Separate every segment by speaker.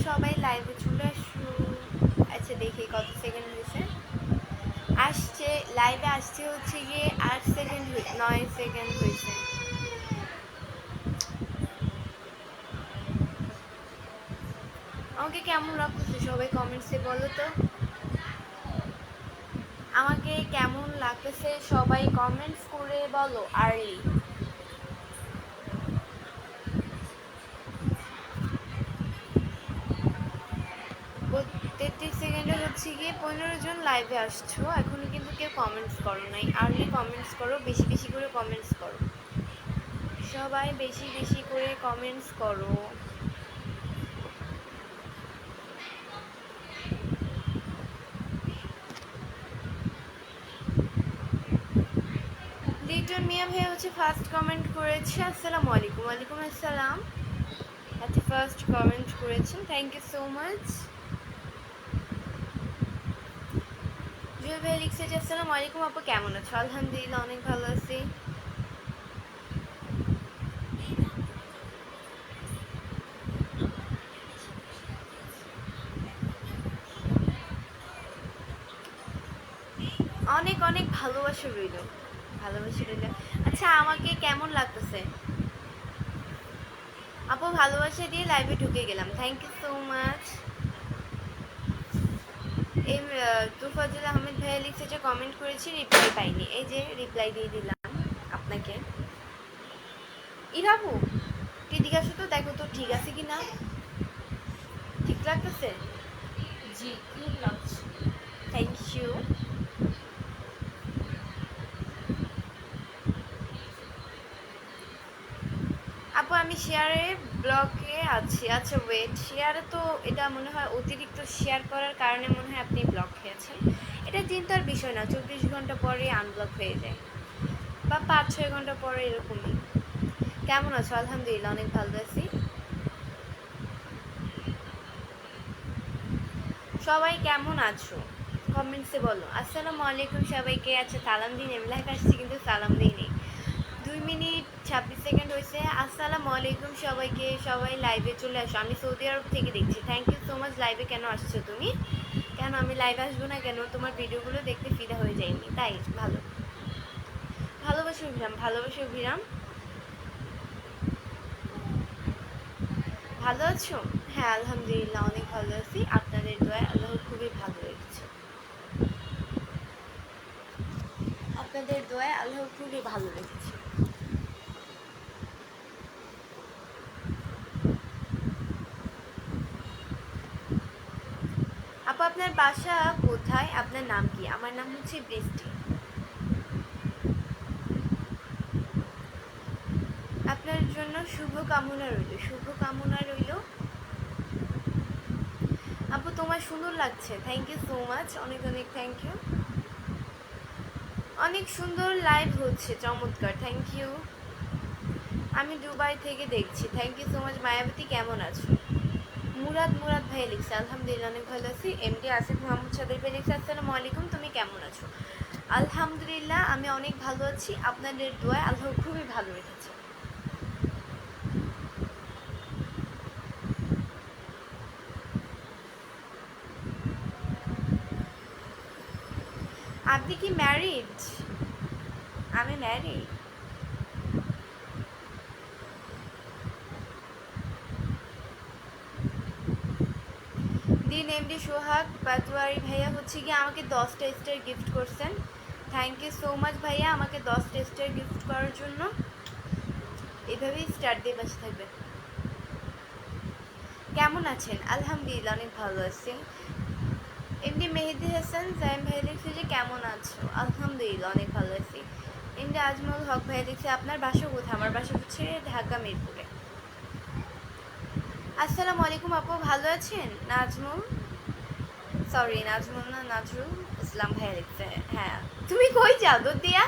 Speaker 1: সবাই লাইভে চলে আসো। আচ্ছা দেখি কত সেকেন্ড হয়েছে। আসছে লাইভে আসছে হচ্ছে গিয়ে 8 সেকেন্ড 9 সেকেন্ড হয়েছে। আমাকে কেমন লাগতেছে সবাই কমেন্টসে বলো তো, আমাকে কেমন লাগতেছে সবাই কমেন্টস করে বলো আর্লি। 33 সেকেন্ডে হচ্ছে গিয়ে 15 জন লাইভে আসছো, এখনো কিন্তু কেউ কমেন্টস করো নাই। আর্লি কমেন্টস করো, বেশি বেশি করে কমেন্টস করো, সবাই বেশি বেশি করে কমেন্টস করো। লিটন মিয়া ভাই হচ্ছে ফার্স্ট কমেন্ট করেছে, আসসালামু আলাইকুম। ওয়ালাইকুম আসসালাম। আচ্ছা ফার্স্ট কমেন্ট করেছেন, thank you so much. Jewel ভাই লিখছে যে আসসালামু আলাইকুম আপু, কেমন আছো? আলহামদুলিল্লাহ অনেক ভালো আছি। অনেক অনেক ভালোবাসা রইল, ভালোবাসা রইল। আচ্ছা আমাকে কেমন লাগতেছে আপু? ভালোবাসা দিয়ে লাইভে ঢুকে গেলাম, থ্যাংক ইউ সো মাচ। এই তুফাজুল আহমেদ ভাইয়া লিখছে যে কমেন্ট করেছি রিপ্লাই পাইনি, এই যে রিপ্লাই দিয়ে দিলাম আপনাকে। ইরাবু এদিকে আসো তো, দেখো তো ঠিক আছে কি না, ঠিক লাগতেছে?
Speaker 2: জি ঠিক লাগছে।
Speaker 1: Thank you. আপু আমি শেয়ারে ব্লকে আছি। আচ্ছা ওয়েট, শেয়ারে তো এটা মনে হয় অতিরিক্ত শেয়ার করার কারণে মনে হয় আপনি ব্লক খেয়েছেন। এটা চিন্তার বিষয় না, 24 ঘন্টা পরে আনব্লক হয়ে যায় বা 5-6 ঘন্টা পরে এরকমই। কেমন আছো? আলহামদুলিল্লাহ অনেক ভালো আছি। সবাই কেমন আছো কমেন্টসে বলো। আসসালামু আলাইকুম সবাইকে। আচ্ছা সালাম দিন, আমি লাইভ আসছি কিন্তু সালাম দিইনি। 2 মিনিট 26 সেকেন্ড হয়েছে। আসসালামু আলাইকুম সবাইকে, সবাই লাইভে চলে আসো। আমি সৌদি আরব থেকে দেখছি, থ্যাংক ইউ সো মাচ। লাইভে কেন আসছো তুমি? কেন আমি লাইভে আসবো না কেন? তোমার ভিডিওগুলো দেখতে ফিদা হয়ে যায়নি তাই। ভালো, ভালোবাসি অভিরাম, ভালোবাসি অভিরাম। ভালো আছো? হ্যাঁ আলহামদুলিল্লাহ অনেক ভালো আছি, আপনাদের দোয়ায় আল্লাহ খুবই ভালো রেখেছে। আপনাদের দোয়ায় আল্লাহ খুবই ভালো রেখেছে। আপু আপনার বাসা কোথায়? আপনার নাম কি? আমার নাম হচ্ছে বৃষ্টি। আপনার জন্য শুভ কামনা রইল, শুভ কামনা রইল। আপু তোমার সুন্দর লাগছে, থ্যাংক ইউ সো মাচ, অনেক অনেক থ্যাংক ইউ। অনেক সুন্দর লাইভ হচ্ছে, চমৎকার, থ্যাংক ইউ। আমি দুবাই থেকে দেখছি, thank you so much. Mayabati কেমন আছো? মুরাদ ভাই লিখছে আলহামদুলিল্লাহ অনেক ভালো আছি। এমডি আসিফ মোহাম্মদ সাদের ভাই লিখছে আসসালামু আলাইকুম, তুমি কেমন আছো? আলহামদুলিল্লাহ আমি অনেক ভালো আছি, আপনাদের দোয়ায় আল্লাহ খুবই ভালো রেখেছে। আপনি কি ম্যারিড? আমি ম্যারিড। দিন এমডি সোহাগ পাতোয়ারি ভাইয়া হচ্ছে গিয়ে আমাকে 10টা স্টার গিফট করছেন, থ্যাংক ইউ সো মাচ ভাইয়া আমাকে 10টা স্টার গিফট করার জন্য। এভাবেই স্টার দিয়ে বাসে থাকবেন। কেমন আছেন? আলহামদুলিল্লাহ অনেক ভালো আছি। এমডি মেহেদি হাসান জাইম ভাই লিখছে যে কেমন আছো? আলহামদুলিল্লাহ অনেক ভালো আছি। এমডি আজমল হক ভাই লিখছে আপনার বাসা কোথায়? আমার বাসা হচ্ছে ঢাকা মিরপুরে। আসসালামু আলাইকুম আপু, ভালো আছেন? নাজমুল, সরি নাজমুল না, নাজরুল ইসলাম ভাই লিখছে। হ্যাঁ তুমি কই যাও দুধ দিয়া?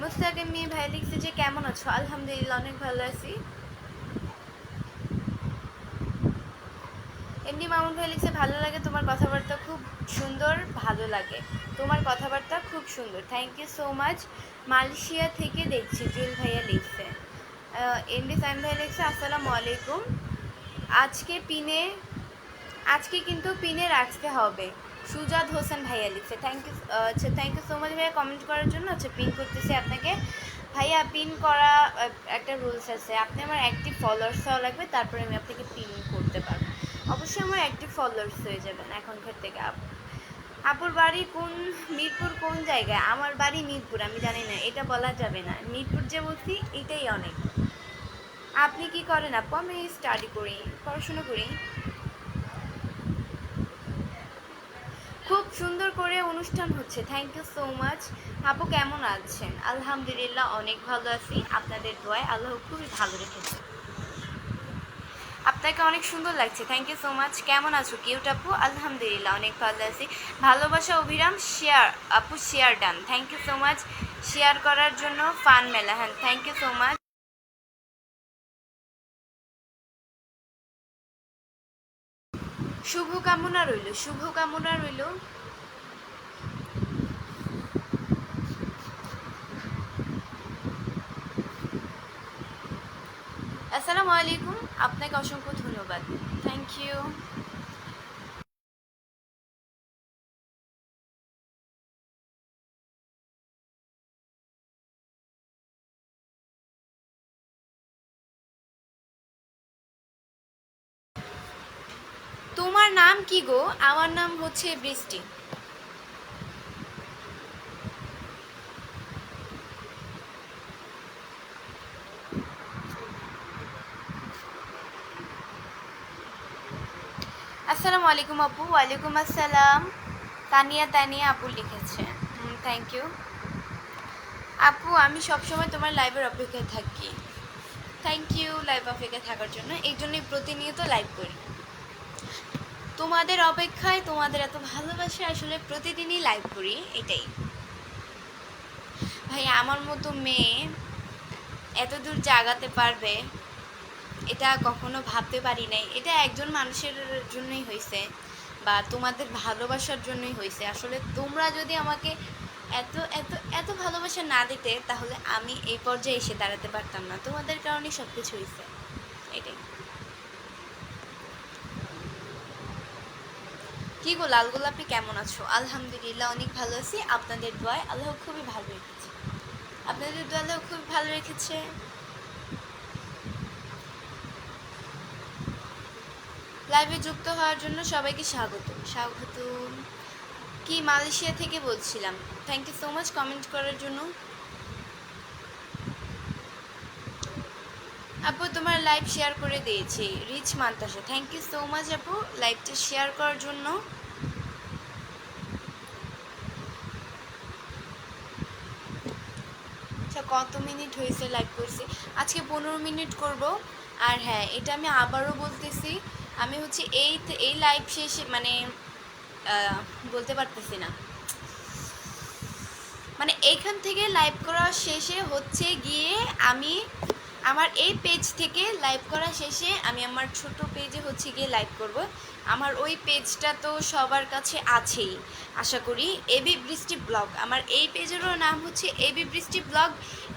Speaker 1: মুস্তাক এমনি ভাই লিখছে যে কেমন আছো? আলহামদুলিল্লাহ অনেক ভালো আছি। এমনি মামুন ভাই লিখছে ভালো লাগে তোমার কথাবার্তা খুব সুন্দর, ভালো লাগে তোমার কথাবার্তা খুব সুন্দর, thank you so much. Malaysia থেকে দেখছি জুয়েল ভাইয়া লিখছে। এমডি সাইম ভাইয়া লিখছে আসসালামু আলাইকুম। আজকে পিনে আজকে কিন্তু পিনে রাখতে হবে। সুজাত হোসেন ভাইয়া লিখছে, থ্যাংক ইউ। আচ্ছা থ্যাংক ইউ সো মাচ ভাইয়া কমেন্ট করার জন্য। আচ্ছা পিন করতেছি আপনাকে ভাইয়া। পিন করা একটা রুলস আছে, আপনি আমার অ্যাক্টিভ ফলোয়ার্স হওয়া লাগবে, তারপরে আমি আপনাকে পিন করতে পারবো। অবশ্যই আমার অ্যাক্টিভ ফলোয়ার্স হয়ে যাবেন এখনকার থেকে। আপুর বাড়ি কোন, মিরপুর কোন জায়গায়? আমার বাড়ি মিরপুর, আমি জানি না, এটা বলা যাবে না। মিরপুর যে বলছি এটাই অনেক। আপনি কি করেন আপু? আমি স্টাডি করি, পড়াশোনা করি। খুব সুন্দর করে অনুষ্ঠান হচ্ছে, থ্যাংক ইউ সো মাচ। আপু কেমন আছেন? আলহামদুলিল্লাহ অনেক ভালো আছি, আপনাদের দোয়ায় আল্লাহ খুবই ভালো রেখেছে। আপনাকে অনেক সুন্দর লাগছে, থ্যাংক ইউ সো মাচ। কেমন আছো কিউট আপু? আলহামদুলিল্লাহ অনেক ভালো আছি। ভালোবাসা অভিরাম শেয়ার আপু, share done, thank you so much share করার জন্য। ফান মেলা, হ্যাঁ থ্যাংক ইউ সো মাচ। শুভকামনা রইল, শুভকামনা রইল। আসসালামু আলাইকুম, আপনাকে অসংখ্য ধন্যবাদ, থ্যাংক ইউ। তোমার নাম কি গো? আমার নাম হচ্ছে বৃষ্টি। আসসালামু আলাইকুম আপু। ওয়ালাইকুম আসসালাম। তানিয়া, তানিয়া আপু লিখেছে, থ্যাংক ইউ আপু। আমি সবসময় তোমার লাইভের অপেক্ষায় থাকি, থ্যাংক ইউ লাইভ অপেক্ষায় থাকার জন্য। এই জন্যই প্রতিনিয়ত লাইভ করি তোমাদের অপেক্ষায়, তোমাদের এত ভালোবাসে, আসলে প্রতিদিনই লাইভ করি, এটাই। ভাই আমার মতো মেয়ে এত দূর জাগাতে পারবে এটা কখনো ভাবতে পারি নাই। এটা একজন মানুষের জন্যই হয়েছে, বা তোমাদের ভালোবাসার জন্যই হয়েছে। আসলে তোমরা যদি আমাকে এত এত এত ভালোবাসা না দিতে, তাহলে আমি এই পর্যায়ে এসে দাঁড়াতে পারতাম না। তোমাদের কারণেই সব কিছু হয়েছে, এটাই। কি গো লাল গোলাপি, কেমন আছো? আলহামদুলিল্লাহ অনেক ভালো আছি, আপনাদের দোয়ায় আল্লাহ খুবই ভালো রেখেছে, আপনাদের দোয়া আল্লাহ খুবই ভালো রেখেছে। লাইভে যুক্ত হওয়ার জন্য সবাইকে স্বাগত, স্বাগত। কি মালয়েশিয়া থেকে বলছিলাম, thank you so much comment করার জন্য। আপু তোমার লাইভ শেয়ার করে দিয়েছি, রিচ Mantasa, thank you so much আপু লাইভটা শেয়ার করার জন্য। আচ্ছা কত মিনিট হয়েছে লাইভ করছি? আজকে 15 মিনিট করব। আর হ্যাঁ, এটা আমি আবারও বলতেছি, আমি হচ্ছে এই লাইভ শেষে মানে বলতে পারতেছি না, মানে এইখান থেকে লাইভ করা শেষে হচ্ছে গিয়ে আমি আমার এই পেজ থেকে লাইভ করা শেষে আমি আমার ছোট পেজে হচ্ছে গিয়ে লাইভ করব। আমার ওই পেজটা তো সবার কাছে আছেই আশা করি, এবি বৃষ্টি ব্লগ। আমার এই পেজেরও নাম হচ্ছে এবি বৃষ্টি ব্লগ,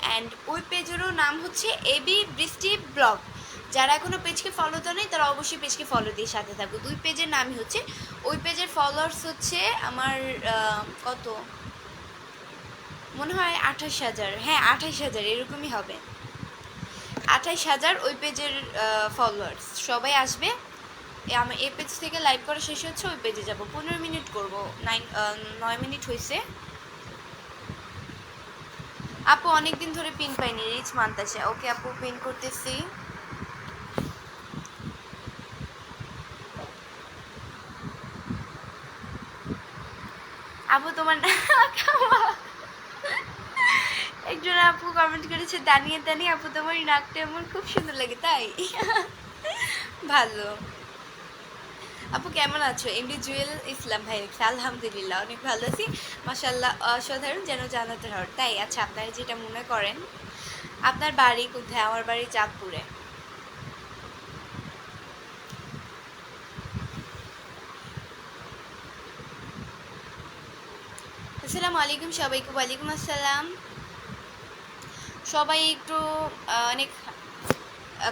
Speaker 1: অ্যান্ড ওই পেজেরও নাম হচ্ছে এবি বৃষ্টি ব্লগ। যারা এখনও পেজকে ফলো দেয় নাই তারা অবশ্যই পেজকে ফলো দিয়ে সাথে থাকবে। দুই পেজের নামই হচ্ছে, ওই পেজের ফলোয়ার্স হচ্ছে আমার কত মনে হয় 28,000, হ্যাঁ 28,000 এরকমই হবে, 28,000 ওই পেজের ফলোয়ার্স। সবাই আসবে, আমি এই পেজ থেকে লাইভ করা শেষ হচ্ছে ওই পেজে যাব। 15 মিনিট করব, 9 মিনিট হয়েছে। আপু অনেকদিন ধরে পিন পাইনি, রিচ মান্তাসে, ওকে আপু পিন করতেছি। আপু তোমার একজন আপু কমেন্ট করেছে, দানিয়ে দানিয়ে আপু তোমার নাকটা আমার খুব সুন্দর লাগে, তাই ভালো। আপু কেমন আছো? এমডি জুয়েল ইসলাম ভাই, আলহামদুলিল্লাহ অনেক ভালো আছি, মাশাআল্লাহ অসাধারণ, যেন জান্নাতের হাওর। তাই? আচ্ছা আপনারা যেটা মনে করেন। আপনার বাড়ি কোথায়? আমার বাড়ি চাঁদপুরে। আসসালামু আলাইকুম সবাইকে। ওয়ালাইকুম আসসালাম। সবাই একটু অনেক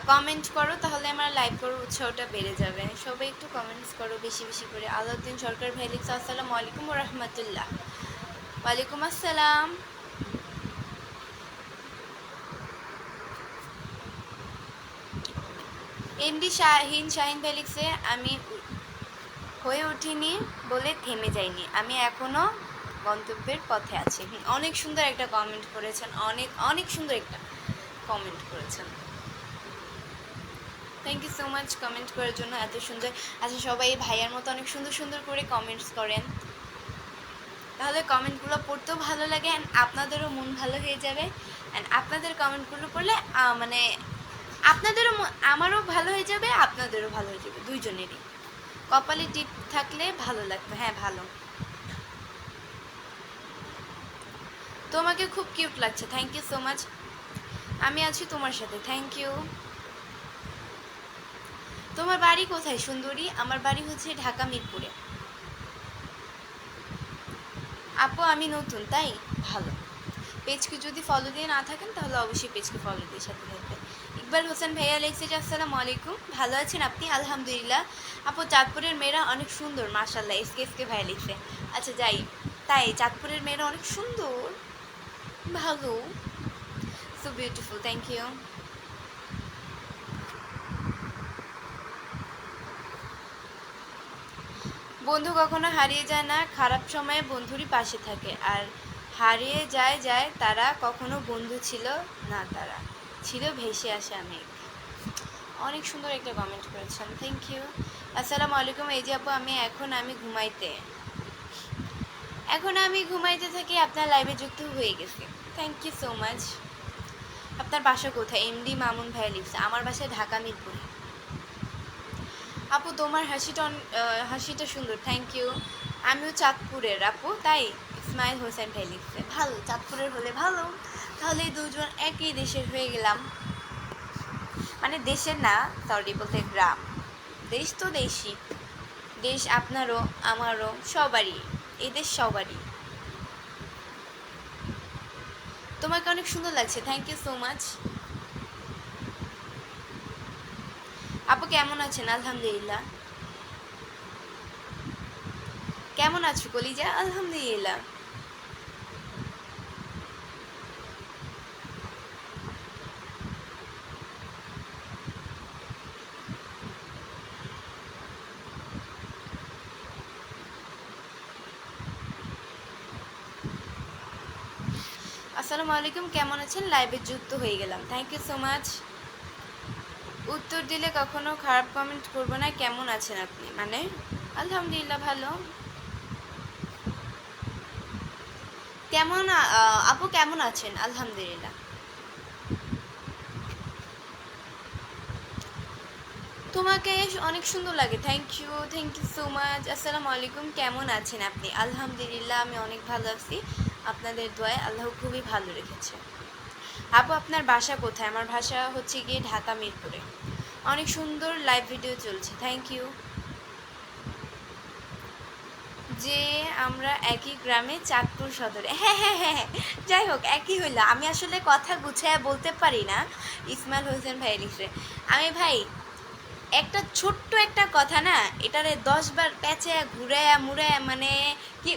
Speaker 1: কমেন্ট করো, তাহলে আমার লাইভ করার উৎসাহটা বেড়ে যাবে। সবাই একটু কমেন্টস করো বেশি বেশি করে। আলাউদ্দিন সরকার ভাই লিখছে আসসালামু আলাইকুম ওয়া রাহমাতুল্লাহ। ওয়ালাইকুম আসসালাম। এমডি শাহিন ভাই লিখছে আমি হয়ে উঠিনি বলে থেমে যাইনি, আমি এখনো গন্তব্যের পথে আছি। অনেক সুন্দর একটা কমেন্ট করেছেন, অনেক অনেক সুন্দর একটা কমেন্ট করেছেন। Thank you so much comment করার জন্য, এত সুন্দর। আচ্ছা, সবাই ভাইয়ার মতো অনেক সুন্দর সুন্দর করে কমেন্টস করেন, তাহলে কমেন্টগুলো পড়তেও ভালো লাগে অ্যান্ড আপনাদেরও মন ভালো হয়ে যাবে। অ্যান্ড আপনাদের কমেন্টগুলো পড়লে মানে আপনাদেরও আমারও ভালো হয়ে যাবে, আপনাদেরও ভালো হয়ে যাবে, দুইজনেরই। কপালে টিপ থাকলে ভালো লাগতো। হ্যাঁ, ভালো। তোমাকে খুব কিউট লাগছে, থ্যাংক ইউ সো মাচ। আমি আছি তোমার সাথে, থ্যাংক ইউ। তোমার বাড়ি কোথায় সুন্দরী? আমার বাড়ি হচ্ছে ঢাকা মিরপুরে। আপু আমি নতুন, তাই ভালো। পেজকে যদি ফলো দিয়ে না থাকেন তাহলে অবশ্যই পেজকে ফলো দিয়ে সাথে থাকবেন। ইকবাল হোসেন ভাইয়া লিখছে আসসালামু আলাইকুম, ভালো আছেন আপনি? আলহামদুলিল্লাহ। আপু চাঁদপুরের মেয়েরা অনেক সুন্দর, মাশাআল্লাহ। এসকে ভাইয়া লিখছে। আচ্ছা যাই, তাই চাঁদপুরের মেয়েরা অনেক সুন্দর, ভালো, সো বিউটিফুল, থ্যাংক ইউ। বন্ধু কখনো হারিয়ে যায় না, খারাপ সময়ে বন্ধুরই পাশে থাকে। আর হারিয়ে যায় তারা কখনো বন্ধু ছিল না, তারা ছিল ভেসে আসে আমি। অনেক সুন্দর একটা কমেন্ট করেছেন, থ্যাংক ইউ। আসসালামু আলাইকুম। এই যে আপু আমি ঘুমাইতে থাকি, আপনার লাইভে যুক্ত হয়ে গেছি, থ্যাংক ইউ সো মাচ। আপনার বাসা কোথায়? এমডি মামুন ভাই লিখছে আমার বাসা ঢাকা মিরপুরে। আপু তোমার হাসিটা সুন্দর, থ্যাংক ইউ। আমিও চাঁদপুরের আপু, তাই ইসমাইল হোসেন ভাই লিখছে ভালো, চাঁদপুরের হলে ভালো, তাহলে দুজন একই দেশের হয়ে গেলাম। মানে দেশের না, সরি, বলতে গ্রাম। দেশ তো দেশই, দেশ আপনারও আমারও সবারই, এই দেশ সবারই। তোমাকে অনেক সুন্দর লাগছে, থ্যাংক ইউ সো মাচ। আপু কেমন আছেন? আলহামদুলিল্লাহ। কেমন আছো কলিজা? আলহামদুলিল্লাহ। আসসালামু আলাইকুম, কেমন আছেন? লাইভে যুক্ত হয়ে গেলাম, থ্যাংক ইউ সো মাচ। উত্তর দিলে কখনো খারাপ কমেন্ট করবো না, কেমন আছেন আপনি? মানে আলহামদুলিল্লাহ, ভালো। কেমন আপু কেমন আছেন? আলহামদুলিল্লাহ। তোমাকে অনেক সুন্দর লাগে, থ্যাংক ইউ সো মাচ। আসসালামু আলাইকুম, কেমন আছেন আপনি? আলহামদুলিল্লাহ, আমি অনেক ভালো আছি, আপনাদের দোয়ায় আল্লাহ খুবই ভালো রেখেছে। আপু আপনার বাসা কোথায়? আমার বাসা হচ্ছে গিয়ে ঢাকা মিরপুরে। অনেক সুন্দর লাইভ ভিডিও চলছে, থ্যাংক ইউ। যে আমরা একই গ্রামে, চাঁদপুর সদরে। হ্যাঁ হ্যাঁ হ্যাঁ হ্যাঁ, যাই হোক, একই হইলো। আমি আসলে কথা গুছায় বলতে পারি না। ইসমাইল হোসেন ভাই লিখছে আমি ভাই একটা ছোট্ট একটা কথা না, এটারে 10 বার প্যাঁচায় ঘুরায়া মুড়ায়া, মানে কি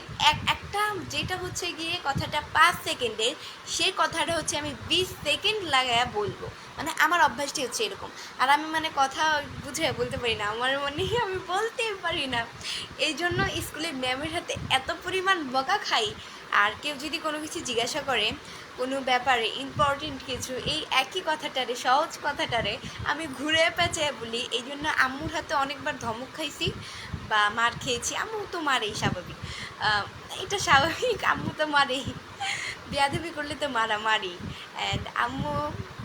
Speaker 1: একটা যেটা হচ্ছে গিয়ে কথাটা 5 সেকেন্ডের, সেই কথাটা হচ্ছে আমি 20 সেকেন্ড লাগায়া বলবো। মানে আমার অভ্যাসটি হচ্ছে এরকম। আর আমি মানে কথা বুঝে বলতে পারি না, আমার মনে আমি বলতেই পারি না। এই জন্য স্কুলে ম্যামের হাতে এত পরিমাণ বকা খাই। আর কেউ যদি কোনো কিছু জিজ্ঞাসা করে, কোনো ব্যাপারে ইম্পর্টেন্ট কিছু, এই একই কথাটারে, সহজ কথাটারে আমি ঘুরে পেঁচায় বলি। এই জন্য আম্মুর হাতে অনেকবার ধমক খাইছি বা মার খেয়েছি। আম্মু তো মারেই, স্বাভাবিক, এটা স্বাভাবিক, আম্মু তো মারেই, বেয়াদবি করলে তো মারি। অ্যান্ড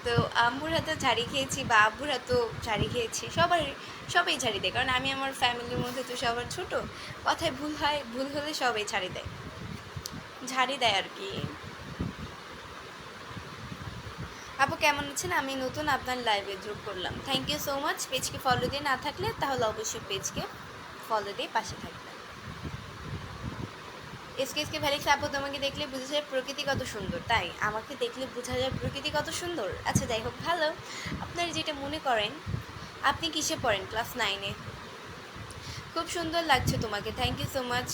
Speaker 1: তো আম্মুর হাতেও ঝাড়ি খেয়েছি বা আব্বুর হাতেও ঝাড়ি খেয়েছি, সবাই ঝাড়ি দেয়, কারণ আমি আমার ফ্যামিলির মধ্যে তো সবার ছোট। কথায় ভুল হলে সবাই ঝাড়ি দেয় আর কি। আপু কেমন আছেন? আমি নতুন, আপনার লাইভে যোগ করলাম, থ্যাংক ইউ সো মাচ। পেজকে ফলো দিয়ে না থাকলে তাহলে অবশ্যই পেজকে ফলো দিয়ে পাশে থাকবেন। এসকে ভ্যালিক্স আপু, তোমাকে দেখলে বোঝা যায় প্রকৃতি কত সুন্দর। তাই আমাকে দেখলে বোঝা যায় প্রকৃতি কত সুন্দর? আচ্ছা যাই হোক, ভালো। আপনার যেটা মনে করেন। আপনি কিসে পড়েন? ক্লাস 9-এ। খুব সুন্দর লাগছে তোমাকে, থ্যাংক ইউ সো মাচ।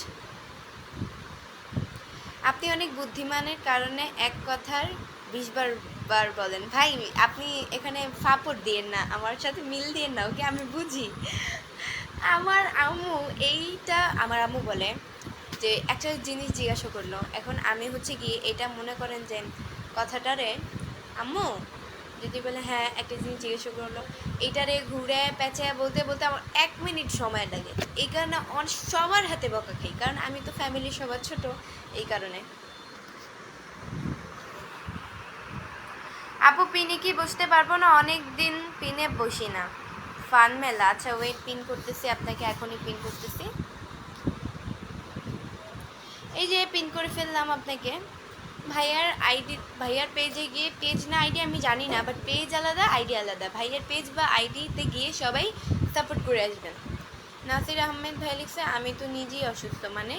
Speaker 1: আপনি অনেক বুদ্ধিমানের কারণে এক কথার 20 বার বার বলেন। ভাই আপনি এখানে ফাপড় দিয়েন না, আমার সাথে মিল দিয়েন না, ওকে? আমি বুঝি। আমার আম্মু আমার আম্মু বলে যে একটা জিনিস জিজ্ঞাসা করলো, এখন আমি হচ্ছে কি এটা মনে করেন যে কথাটারে আম্মু যদি বলে হ্যাঁ একটা জিনিস জিজ্ঞাসা করলো, এইটারে ঘুরে পেঁচায় বলতে বলতে আমার 1 মিনিট সময় লাগে। এই কারণে সবার হাতে বকা খাই, কারণ আমি তো ফ্যামিলি সবার ছোট, এই কারণে। আপু পিনে কি বসতে পারবো না? অনেক দিন পিনে বসি না। ফান মেলা, আচ্ছা ওয়েট, পিন করতেছি আপনাকে, এখনই পিন করতেছি। এই যে পিন করে ফেললাম আপনাকে। ভাইয়ার পেজে গিয়ে, পেজ না আইডি আমি জানি না, বাট পেজ আলাদা আইডি আলাদা। ভাইয়ার পেজ বা আইডিতে গিয়ে সবাই সাপোর্ট করে আসবেন। নাসির আহমেদ ভাই লিখছে আমি তো নিজেই অসুস্থ, মানে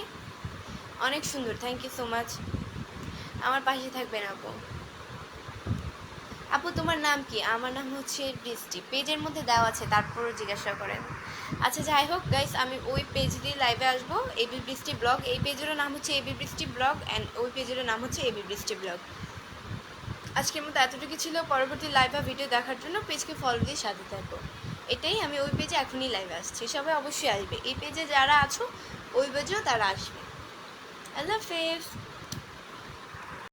Speaker 1: অনেক সুন্দর, থ্যাংক ইউ সো মাচ। আমার পাশে থাকবেন আপু। আপু তোমার নাম কি? আমার নাম হচ্ছে বৃষ্টি, পেজের মধ্যে দেওয়া আছে, তারপরও জিজ্ঞাসা করেন। আচ্ছা যাই হোক গাইস, আমি ওই পেজ দিয়ে লাইভে আসবো, এবি বৃষ্টি ব্লগ। এই পেজেরও নাম হচ্ছে এবি বৃষ্টি ব্লগ, অ্যান্ড ওই পেজেরও নাম হচ্ছে এবি বৃষ্টি ব্লগ। আজকের মতো এতটুকু ছিল। পরবর্তী লাইভ বা ভিডিও দেখার জন্য পেজকে ফলো দিয়ে সাথে থাকবো। এটাই, আমি ওই পেজে এখনই লাইভে আসছি, সবাই অবশ্যই আসবে। এই পেজে যারা আছো ওই পেজেও তারা আসবে। আল্লাহ হাফেজ।